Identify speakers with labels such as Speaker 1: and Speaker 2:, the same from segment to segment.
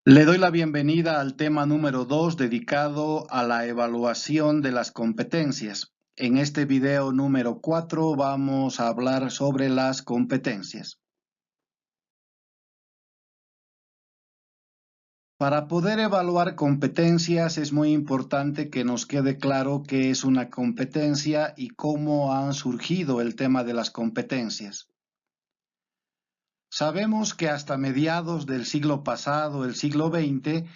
Speaker 1: Le doy la bienvenida al tema número 2 dedicado a la evaluación de las competencias. En este video número 4 vamos a hablar sobre las competencias. Para poder evaluar competencias es muy importante que nos quede claro qué es una competencia y cómo han surgido el tema de las competencias. Sabemos que hasta mediados del siglo pasado, el siglo XX,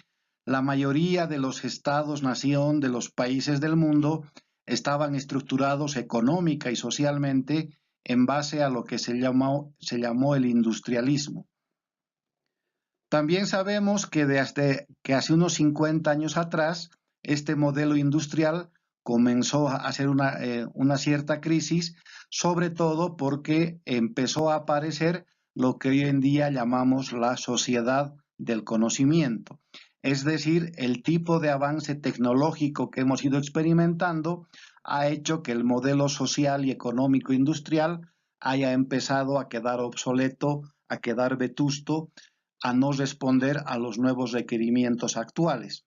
Speaker 1: la mayoría de los estados-nación de los países del mundo estaban estructurados económica y socialmente en base a lo que se llamó el industrialismo. También sabemos que desde que hace unos 50 años atrás, este modelo industrial comenzó a hacer una cierta crisis, sobre todo porque empezó a aparecer lo que hoy en día llamamos la sociedad del conocimiento. Es decir, el tipo de avance tecnológico que hemos ido experimentando ha hecho que el modelo social y económico industrial haya empezado a quedar obsoleto, a quedar vetusto, a no responder a los nuevos requerimientos actuales.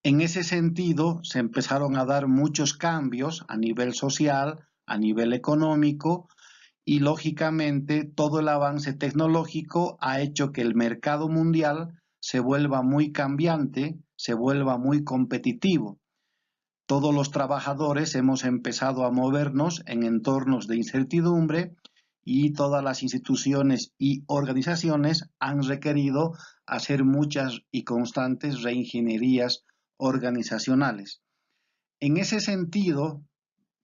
Speaker 1: En ese sentido, se empezaron a dar muchos cambios a nivel social, a nivel económico, y lógicamente todo el avance tecnológico ha hecho que el mercado mundial se vuelva muy cambiante, se vuelva muy competitivo. Todos los trabajadores hemos empezado a movernos en entornos de incertidumbre y todas las instituciones y organizaciones han requerido hacer muchas y constantes reingenierías organizacionales. En ese sentido,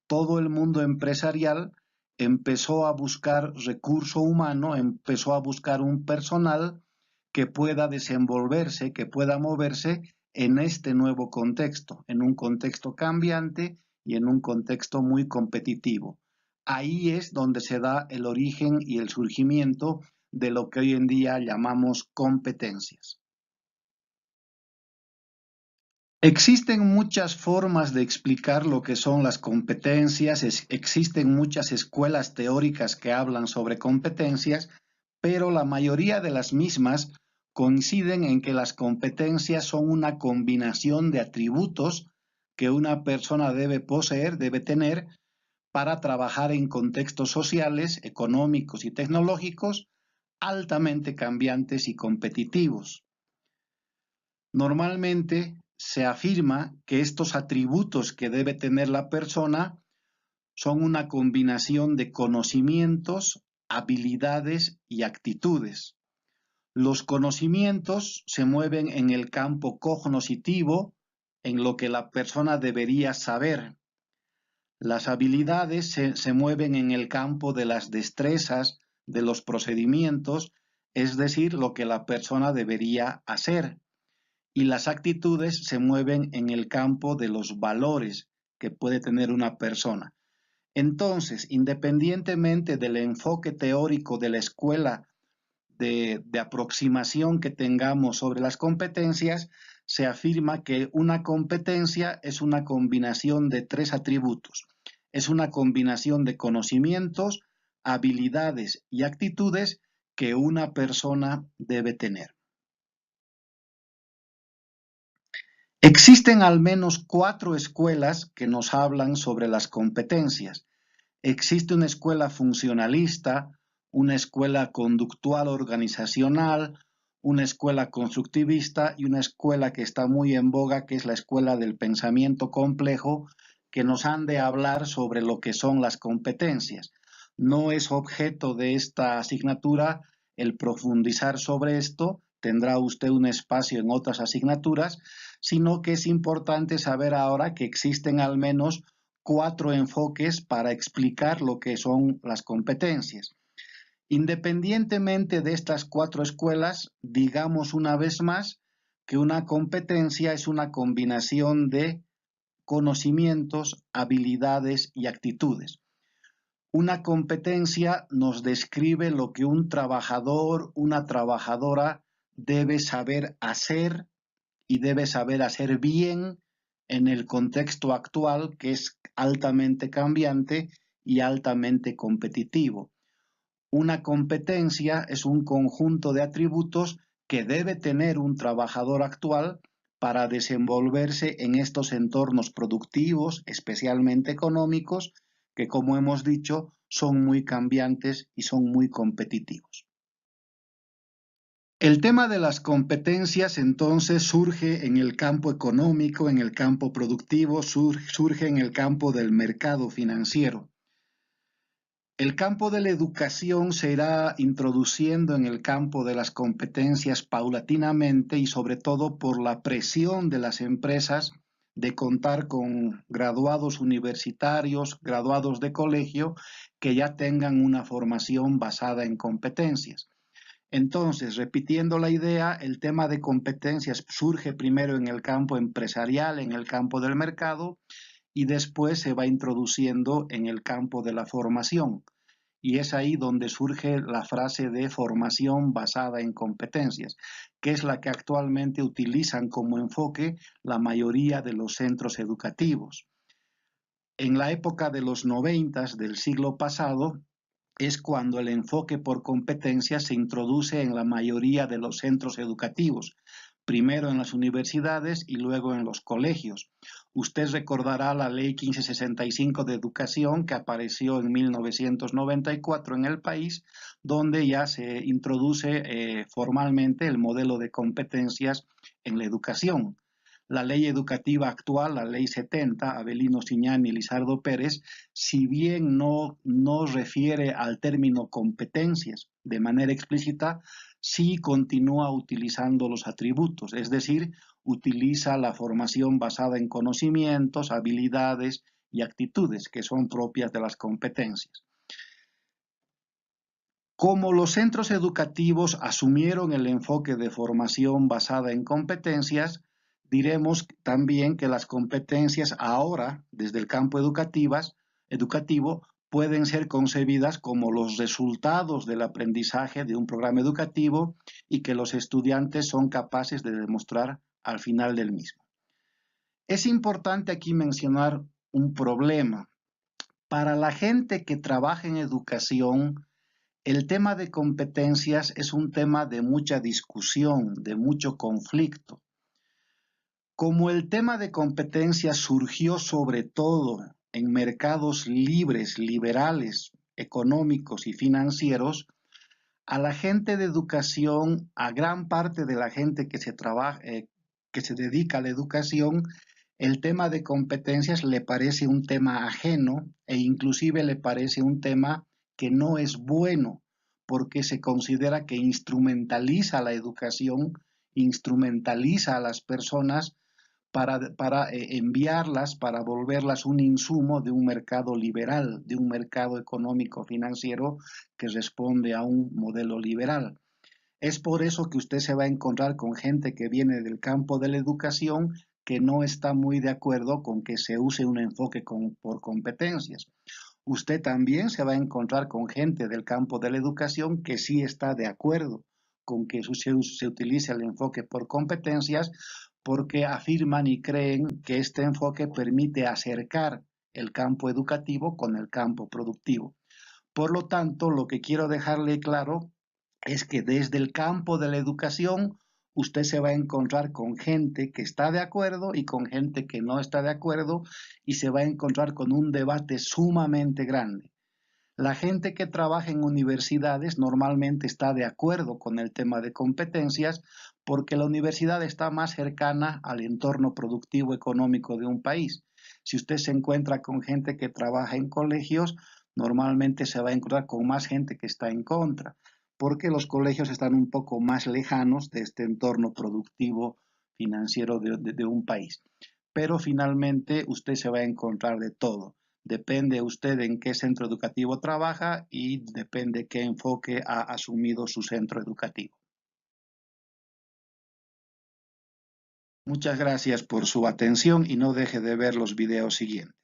Speaker 1: todo el mundo empresarial empezó a buscar recurso humano, empezó a buscar un personal que pueda desenvolverse, que pueda moverse en este nuevo contexto, en un contexto cambiante y en un contexto muy competitivo. Ahí es donde se da el origen y el surgimiento de lo que hoy en día llamamos competencias. Existen muchas formas de explicar lo que son las competencias, existen muchas escuelas teóricas que hablan sobre competencias, pero la mayoría de las mismas coinciden en que las competencias son una combinación de atributos que una persona debe poseer, debe tener para trabajar en contextos sociales, económicos y tecnológicos altamente cambiantes y competitivos. Normalmente se afirma que estos atributos que debe tener la persona son una combinación de conocimientos, habilidades y actitudes. Los conocimientos se mueven en el campo cognoscitivo, en lo que la persona debería saber. Las habilidades se mueven en el campo de las destrezas, de los procedimientos, es decir, lo que la persona debería hacer. Y las actitudes se mueven en el campo de los valores que puede tener una persona. Entonces, independientemente del enfoque teórico de la escuela de aproximación que tengamos sobre las competencias, se afirma que una competencia es una combinación de tres atributos. Es una combinación de conocimientos, habilidades y actitudes que una persona debe tener. Existen al menos 4 escuelas que nos hablan sobre las competencias. Existe una escuela funcionalista, una escuela conductual organizacional, una escuela constructivista y una escuela que está muy en boga, que es la escuela del pensamiento complejo, que nos han de hablar sobre lo que son las competencias. No es objeto de esta asignatura el profundizar sobre esto, tendrá usted un espacio en otras asignaturas, sino que es importante saber ahora que existen al menos 4 enfoques para explicar lo que son las competencias. Independientemente de estas 4 escuelas, digamos una vez más que una competencia es una combinación de conocimientos, habilidades y actitudes. Una competencia nos describe lo que un trabajador, una trabajadora debe saber hacer y debe saber hacer bien en el contexto actual, que es altamente cambiante y altamente competitivo. Una competencia es un conjunto de atributos que debe tener un trabajador actual para desenvolverse en estos entornos productivos, especialmente económicos, que como hemos dicho, son muy cambiantes y son muy competitivos. El tema de las competencias entonces surge en el campo económico, en el campo productivo, surge en el campo del mercado financiero. El campo de la educación se irá introduciendo en el campo de las competencias paulatinamente y sobre todo por la presión de las empresas de contar con graduados universitarios, graduados de colegio, que ya tengan una formación basada en competencias. Entonces, repitiendo la idea, el tema de competencias surge primero en el campo empresarial, en el campo del mercado, y después se va introduciendo en el campo de la formación. Y es ahí donde surge la frase de formación basada en competencias, que es la que actualmente utilizan como enfoque la mayoría de los centros educativos. En la época de los 90 del siglo pasado, es cuando el enfoque por competencias se introduce en la mayoría de los centros educativos, primero en las universidades y luego en los colegios. Usted recordará la Ley 1565 de Educación que apareció en 1994 en el país, donde ya se introduce formalmente el modelo de competencias en la educación. La ley educativa actual, la ley 70, Avelino Siñani y Lizardo Pérez, si bien no refiere al término competencias de manera explícita, sí continúa utilizando los atributos, es decir, utiliza la formación basada en conocimientos, habilidades y actitudes que son propias de las competencias. Como los centros educativos asumieron el enfoque de formación basada en competencias, diremos también que las competencias ahora, desde el campo educativo, pueden ser concebidas como los resultados del aprendizaje de un programa educativo y que los estudiantes son capaces de demostrar al final del mismo. Es importante aquí mencionar un problema. Para la gente que trabaja en educación, el tema de competencias es un tema de mucha discusión, de mucho conflicto. Como el tema de competencias surgió sobre todo en mercados libres, liberales, económicos y financieros, a la gente de educación, a gran parte de la gente que se dedica a la educación, el tema de competencias le parece un tema ajeno e inclusive le parece un tema que no es bueno porque se considera que instrumentaliza la educación, instrumentaliza a las personas para enviarlas, para volverlas un insumo de un mercado liberal, de un mercado económico financiero que responde a un modelo liberal. Es por eso que usted se va a encontrar con gente que viene del campo de la educación que no está muy de acuerdo con que se use un enfoque por competencias. Usted también se va a encontrar con gente del campo de la educación que sí está de acuerdo con que se utilice el enfoque por competencias porque afirman y creen que este enfoque permite acercar el campo educativo con el campo productivo. Por lo tanto, lo que quiero dejarle claro es que desde el campo de la educación usted se va a encontrar con gente que está de acuerdo y con gente que no está de acuerdo y se va a encontrar con un debate sumamente grande. La gente que trabaja en universidades normalmente está de acuerdo con el tema de competencias porque la universidad está más cercana al entorno productivo económico de un país. Si usted se encuentra con gente que trabaja en colegios, normalmente se va a encontrar con más gente que está en contra, porque los colegios están un poco más lejanos de este entorno productivo financiero de un país. Pero finalmente usted se va a encontrar de todo. Depende usted en qué centro educativo trabaja y depende qué enfoque ha asumido su centro educativo. Muchas gracias por su atención y no deje de ver los videos siguientes.